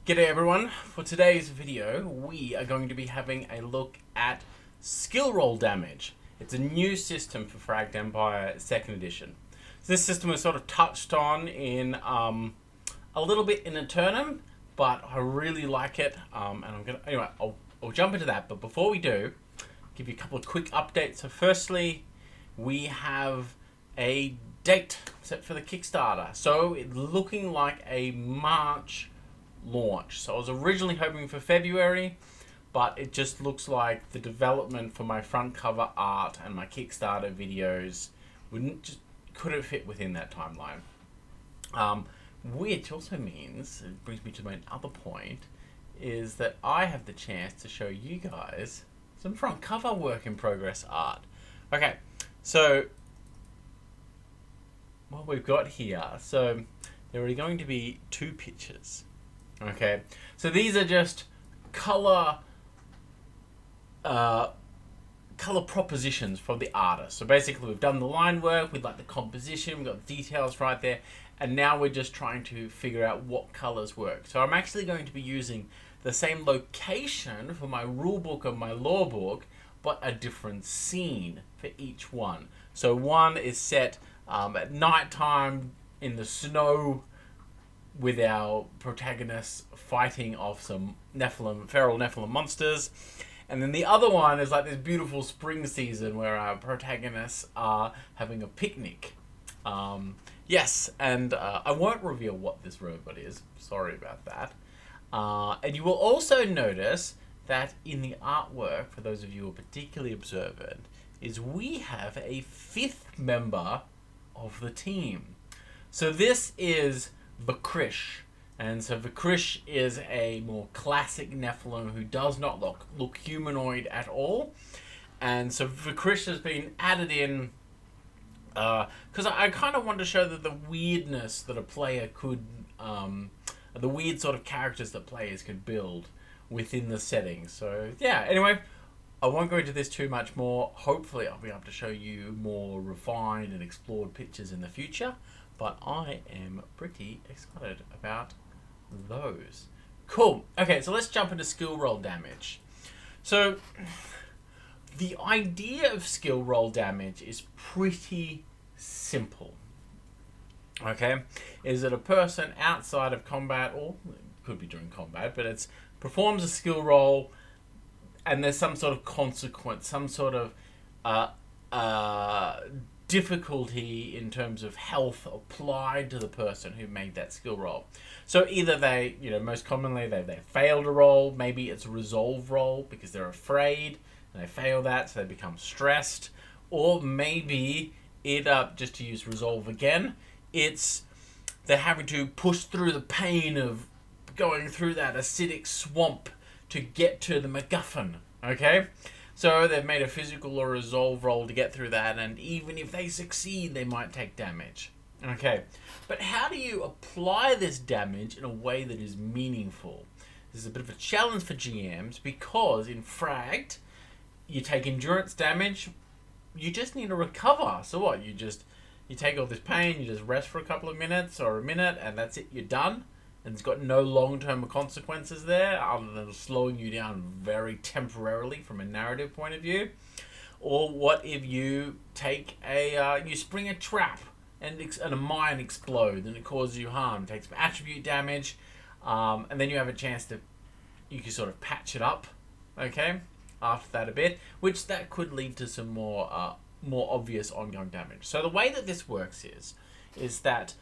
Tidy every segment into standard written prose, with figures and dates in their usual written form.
G'day everyone, for today's video we are going to be having a look at skill roll damage. It's a new system for Fragged Empire 2nd edition. So this system was sort of touched on in a little bit in Eternum, but I really like it and I'll jump into that. But before we do, give you a couple of quick updates. So firstly, we have a date set for the Kickstarter. So it's looking like a March launch. So I was originally hoping for February, but it just looks like the development for my front cover art and my Kickstarter videos couldn't fit within that timeline. Which also means, it brings me to my other point, is that I have the chance to show you guys some front cover work in progress art. Okay, so what we've got here, so there are going to be two pictures. Okay, so these are just color propositions from the artist. So basically we've done the line work, we've like the composition, we've got the details right there, and now we're just trying to figure out what colors work. So I'm actually going to be using the same location for my rule book and my law book, but a different scene for each one. So one is set at nighttime in the snow, with our protagonists fighting off some feral Nephilim monsters. And then the other one is like this beautiful spring season where our protagonists are having a picnic. Yes, and I won't reveal what this robot is. Sorry about that. And you will also notice that in the artwork, for those of you who are particularly observant, is we have a fifth member of the team. So this is Vakrish, and so Vakrish is a more classic Nephilim who does not look humanoid at all, and so Vakrish has been added in because I kind of want to show that the weirdness that a player could, the weird sort of characters that players could build within the setting. So yeah, anyway, I won't go into this too much more. Hopefully I'll be able to show you more refined and explored pictures in the future. But I am pretty excited about those. Cool. Okay, so let's jump into skill roll damage. So the idea of skill roll damage is pretty simple. Okay, is that a person outside of combat, or it could be during combat, but it's performs a skill roll, and there's some sort of consequence, some sort of difficulty in terms of health applied to the person who made that skill roll. So either they, most commonly they failed a roll, maybe it's a resolve roll because they're afraid and they fail that, so they become stressed, or maybe it, just to use resolve again, it's they're having to push through the pain of going through that acidic swamp to get to the MacGuffin, okay? So they've made a physical or resolve roll to get through that, and even if they succeed, they might take damage. Okay, but how do you apply this damage in a way that is meaningful? This is a bit of a challenge for GMs because in Fragged, you take endurance damage, you just need to recover. So what? You take all this pain, you just rest for a couple of minutes or a minute, and that's it, you're done. And it's got no long-term consequences there other than slowing you down very temporarily from a narrative point of view. Or what if you take you spring a trap and a mine explodes and it causes you harm, takes some attribute damage, and then you have a chance you can sort of patch it up, okay, after that a bit, which that could lead to some more obvious ongoing damage. So the way that this works is that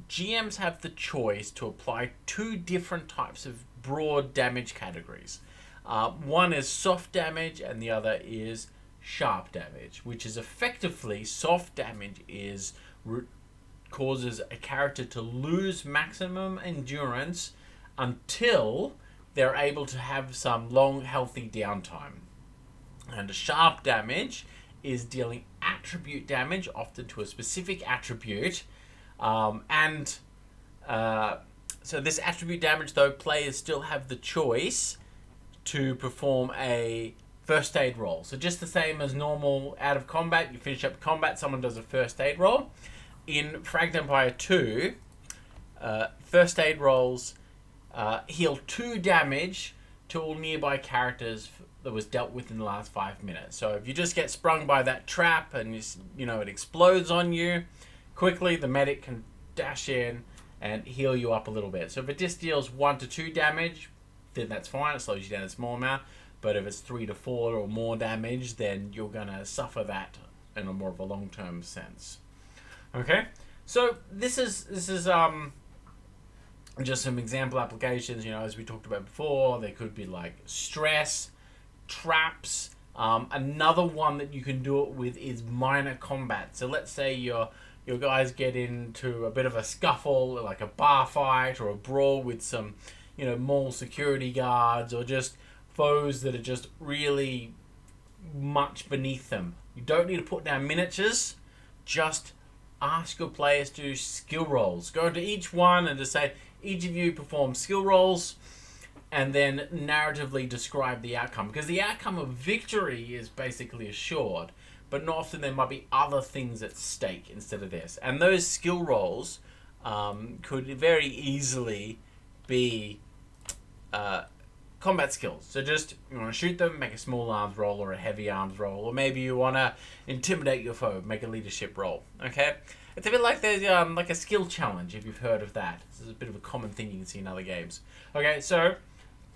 GMs have the choice to apply two different types of broad damage categories. One is soft damage and the other is sharp damage, which is effectively soft damage causes a character to lose maximum endurance until they're able to have some long, healthy downtime. And sharp damage is dealing attribute damage, often to a specific attribute, so this attribute damage, though, players still have the choice to perform a first aid roll. So just the same as normal out of combat, you finish up combat, someone does a first aid roll. In Fragged Empire 2, first aid rolls heal 2 damage to all nearby characters that was dealt with in the last 5 minutes. So if you just get sprung by that trap and it explodes on you, quickly the medic can dash in and heal you up a little bit. So if it just deals 1 to 2 damage, then that's fine. It slows you down a small amount. But if it's 3 to 4 or more damage, then you're gonna suffer that in a more of a long-term sense. Okay, so this is just some example applications. As we talked about before, they could be like stress, traps. Another one that you can do it with is minor combat. So let's say your guys get into a bit of a scuffle, like a bar fight or a brawl with some, mall security guards, or just foes that are just really much beneath them. You don't need to put down miniatures. Just ask your players to do skill rolls. Go into each one and just say, each of you perform skill rolls, and then narratively describe the outcome. Because the outcome of victory is basically assured, but not often there might be other things at stake instead of this. And those skill rolls could very easily be combat skills. So just, you want to shoot them, make a small arms roll or a heavy arms roll, or maybe you want to intimidate your foe, make a leadership roll. Okay, it's a bit like there's like a skill challenge, if you've heard of that. This is a bit of a common thing you can see in other games. Okay, so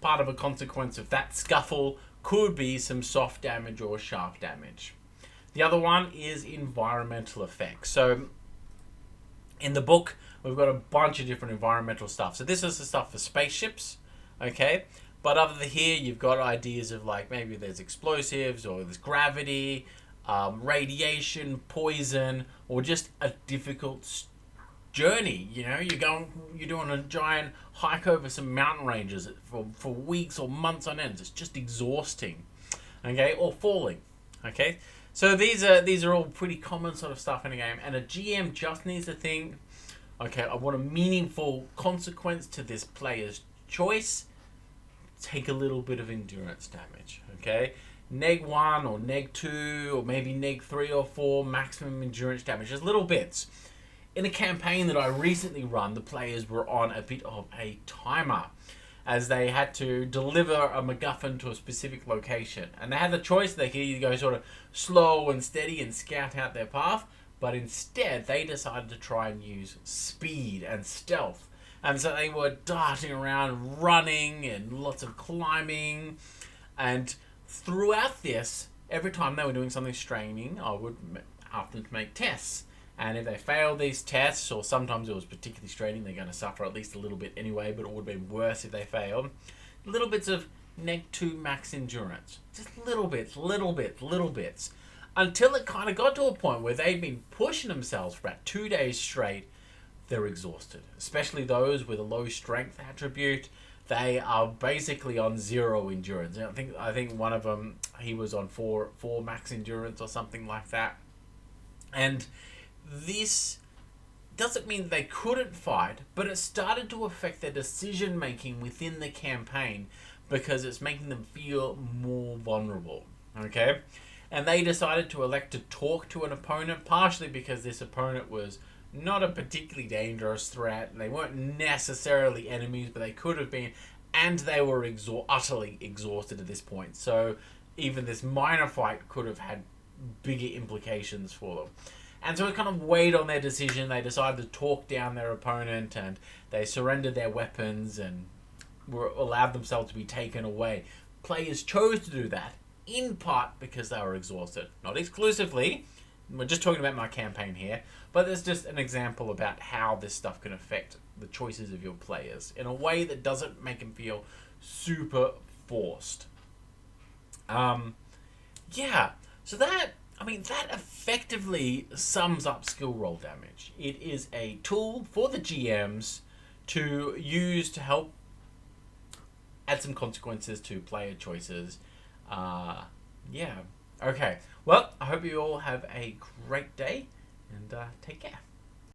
part of a consequence of that scuffle could be some soft damage or sharp damage. The other one is environmental effects. So in the book, we've got a bunch of different environmental stuff. So this is the stuff for spaceships, okay? But other than here, you've got ideas of like maybe there's explosives, or there's gravity, radiation, poison, or just a difficult journey. You're doing a giant hike over some mountain ranges for weeks or months on end. It's just exhausting, okay? Or falling, okay? So these are all pretty common sort of stuff in a game, and a GM just needs to think, okay, I want a meaningful consequence to this player's choice. Take a little bit of endurance damage, okay? Neg 1 or neg 2 or maybe neg 3 or 4 maximum endurance damage. Just little bits. In a campaign that I recently run, the players were on a bit of a timer, as they had to deliver a MacGuffin to a specific location. And they had the choice. They could either go sort of slow and steady and scout out their path, but instead they decided to try and use speed and stealth. And so they were darting around, running, and lots of climbing. And throughout this, every time they were doing something straining, I would ask them to make tests. And if they failed these tests, or sometimes it was particularly straining, they're going to suffer at least a little bit anyway, but it would have been worse if they failed. Little bits of neg 2 max endurance. Just little bits, until it kind of got to a point where they'd been pushing themselves for about 2 days straight. They're exhausted, especially those with a low strength attribute. They are basically on 0 endurance. I think one of them, he was on 4 max endurance or something like that. And this doesn't mean they couldn't fight, but it started to affect their decision making within the campaign, because it's making them feel more vulnerable, okay? And they decided to elect to talk to an opponent, partially because this opponent was not a particularly dangerous threat. They weren't necessarily enemies, but they could have been, and they were utterly exhausted at this point. So even this minor fight could have had bigger implications for them. And so it kind of weighed on their decision. They decided to talk down their opponent, and they surrendered their weapons and allowed themselves to be taken away. Players chose to do that, in part because they were exhausted. Not exclusively. We're just talking about my campaign here, but there's just an example about how this stuff can affect the choices of your players in a way that doesn't make them feel super forced. So that effectively sums up skill roll damage. It is a tool for the GMs to use to help add some consequences to player choices. Okay. Well, I hope you all have a great day, and take care.